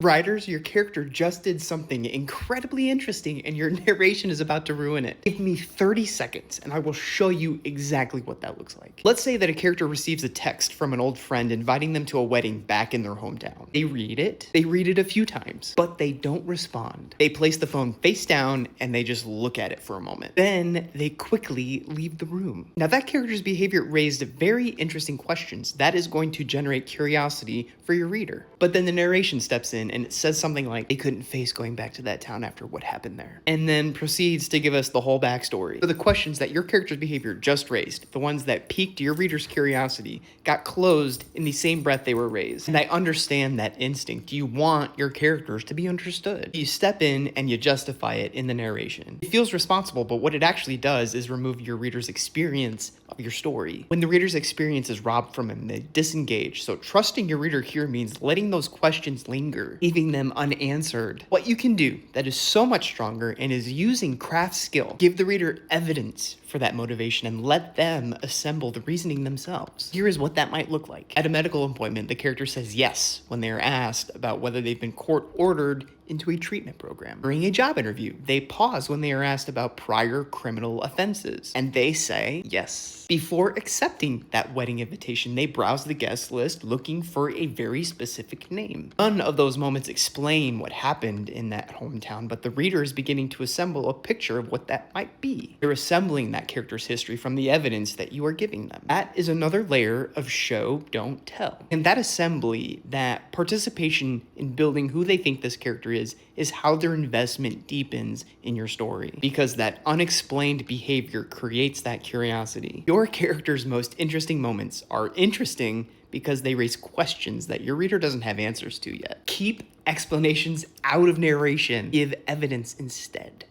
Writers, your character just did something incredibly interesting and your narration is about to ruin it. Give me 30 seconds and I will show you exactly what that looks like. Let's say that a character receives a text from an old friend inviting them to a wedding back in their hometown. They read it a few times, but they don't respond. They place the phone face down and they just look at it for a moment. Then they quickly leave the room. Now that character's behavior raised very interesting questions that is going to generate curiosity for your reader. But then the narration steps in and it says something like they couldn't face going back to that town after what happened there, and then proceeds to give us the whole backstory. So the questions that your character's behavior just raised, the ones that piqued your reader's curiosity, got closed in the same breath they were raised. And I understand that instinct. You want your characters to be understood. You step in and you justify it in the narration. It feels responsible, but what it actually does is remove your reader's experience of your story. When the reader's experience is robbed from them, they disengage. So trusting your reader here means letting those questions linger, leaving them unanswered. What you can do that is so much stronger and is using craft skill. Give the reader evidence for that motivation and let them assemble the reasoning themselves. Here is what that might look like. At a medical appointment, the character says yes when they are asked about whether they've been court-ordered into a treatment program. During a job interview, they pause when they are asked about prior criminal offenses, and they say yes. Before accepting that wedding invitation, they browse the guest list looking for a very specific name. None of those moments explain what happened in that hometown, but the reader is beginning to assemble a picture of what that might be. They're assembling that character's history from the evidence that you are giving them. That is another layer of show, don't tell. And that assembly, that participation in building who they think this character is how their investment deepens in your story, because that unexplained behavior creates that curiosity. Your character's most interesting moments are interesting because they raise questions that your reader doesn't have answers to yet. Keep explanations out of narration. Give evidence instead.